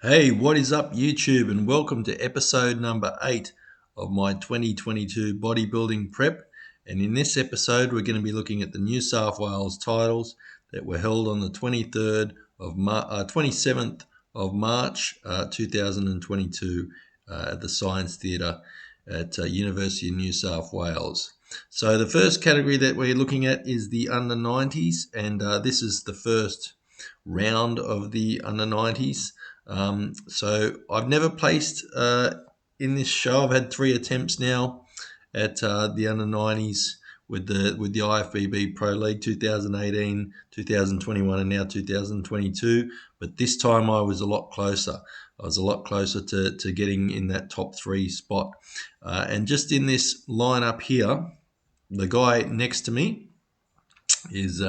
Hey, what is up, YouTube, and welcome to episode number 8 of my 2022 bodybuilding prep. And in this episode, we're going to be looking at the New South Wales titles that were held on the 27th of March 2022 at the Science Theatre at University of New South Wales. So the first category that we're looking at is the under 90s, and this is the first round of the under 90s. So I've never placed in this show. I've had 3 attempts now at the under 90s with the IFBB Pro League 2018, 2021, and now 2022. But this time I was a lot closer. I was a lot closer to getting in that top 3 spot. And just in this lineup here, the guy next to me is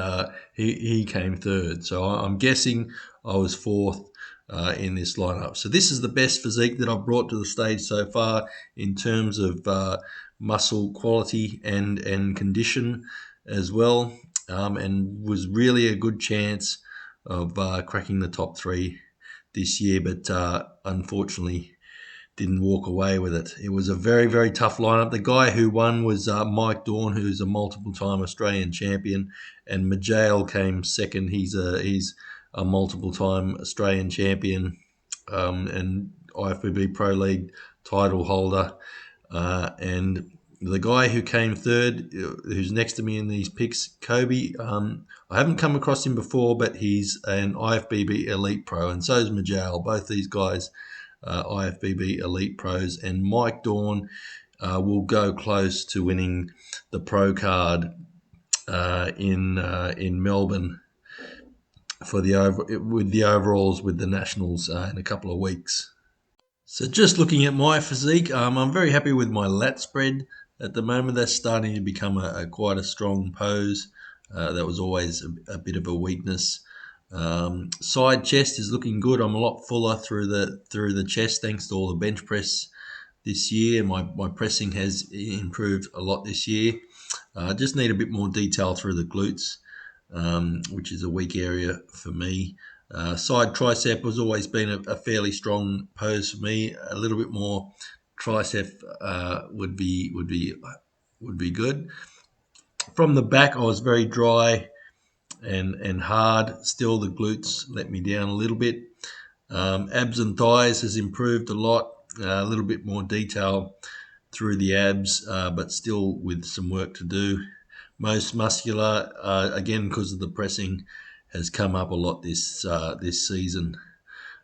he came third. So I'm guessing I was fourth in this lineup. So this is the best physique that I've brought to the stage so far in terms of muscle quality and condition as well, and was really a good chance of cracking the top 3 this year, but unfortunately didn't walk away with it. It was a very, very tough lineup. The guy who won was Mike Dawn, who's a multiple-time Australian champion, and Majale came second. He's a multiple-time Australian champion and IFBB Pro League title holder. And the guy who came third, who's next to me in these picks, Kobe, I haven't come across him before, but he's an IFBB Elite Pro, and so is Majale. Both these guys IFBB Elite Pros, and Mike Dawn will go close to winning the pro card in Melbourne for with the overalls with the Nationals in a couple of weeks. So just looking at my physique, I'm very happy with my lat spread at the moment. That's starting to become quite a strong pose. That was always a bit of a weakness. Side chest is looking good. I'm a lot fuller through the chest thanks to all the bench press this year. My pressing has improved a lot this year. Just need a bit more detail through the glutes, which is a weak area for me. Side tricep has always been a fairly strong pose for me. A little bit more tricep would be good. From the back, I was very dry and hard. Still, the glutes let me down a little bit. Abs and thighs has improved a lot. A little bit more detail through the abs, but still with some work to do. Most muscular, again because of the pressing, has come up a lot this season.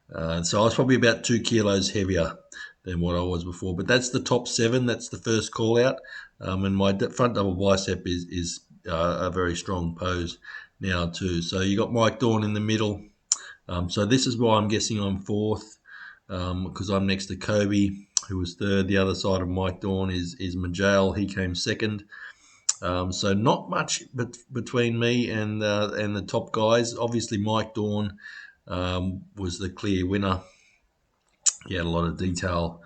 So I was probably about 2 kilos heavier than what I was before. But that's the top 7. That's the first call out. And my front double bicep is a very strong pose now too. So you got Mike Dawn in the middle. So this is why I'm guessing I'm fourth, because I'm next to Kobe, who was third. The other side of Mike Dawn is Majale. He came second. So not much between me and the top guys. Obviously, Mike Dawn was the clear winner. He had a lot of detail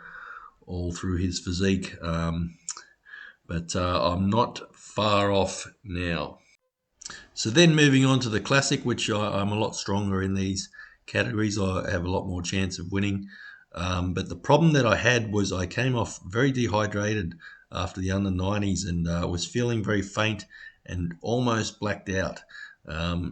all through his physique, but I'm not far off now. So then moving on to the Classic, which I'm a lot stronger in these categories. I have a lot more chance of winning. But the problem that I had was I came off very dehydrated after the under 90s and was feeling very faint and almost blacked out.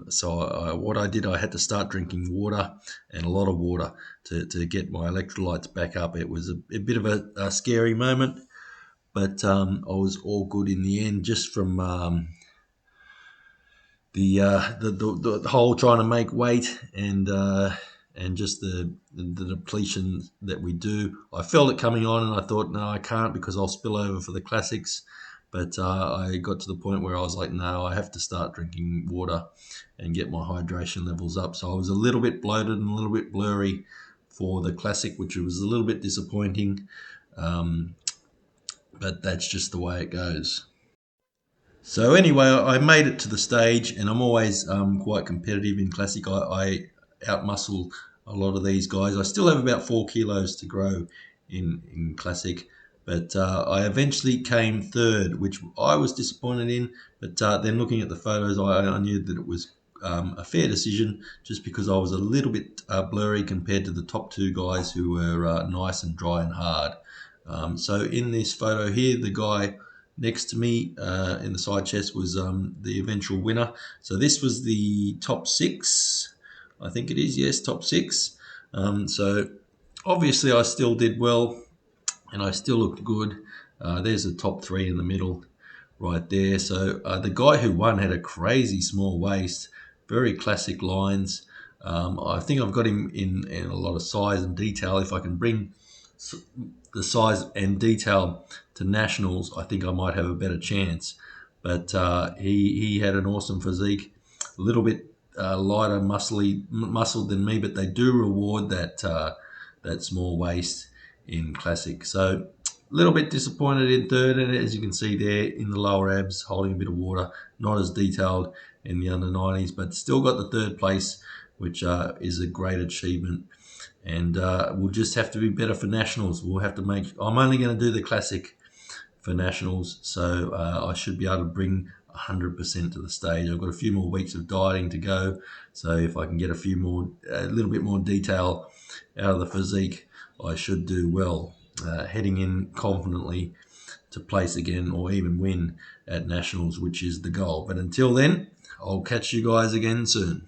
So what I did, I had to start drinking water, and a lot of water, to get my electrolytes back up. It was a bit of a scary moment, but I was all good in the end, just from the whole trying to make weight and just the depletion that we do. I felt it coming on, and I thought, no, I can't, because I'll spill over for the Classics. But I got to the point where I was like, no, I have to start drinking water and get my hydration levels up. So I was a little bit bloated and a little bit blurry for the Classic, which was a little bit disappointing. But that's just the way it goes. So anyway, I made it to the stage, and I'm always quite competitive in Classic. I outmuscle a lot of these guys. I still have about 4 kilos to grow in Classic, but I eventually came third, which I was disappointed in. But then looking at the photos, I knew that it was a fair decision just because I was a little bit blurry compared to the top two guys who were nice and dry and hard. So in this photo here, the guy next to me in the side chest was the eventual winner. So this was the top six, I think it is, yes, top six. So obviously I still did well and I still looked good. There's the top three in the middle right there. So the guy who won had a crazy small waist, very classic lines. I think I've got him in a lot of size and detail. If I can bring the size and detail to nationals, I think I might have a better chance. But he had an awesome physique, a little bit lighter, muscled than me, but they do reward that small waist in classic. So a little bit disappointed in third, and as you can see there in the lower abs, holding a bit of water, not as detailed in the under 90s, but still got the third place, which is a great achievement. And we'll just have to be better for nationals. We'll have to make. I'm only going to do the classic for nationals, so I should be able to bring 100% to the stage. I've got a few more weeks of dieting to go, so if I can get a little bit more detail out of the physique, I should do well. Heading in confidently to place again or even win at nationals, which is the goal. But until then, I'll catch you guys again soon.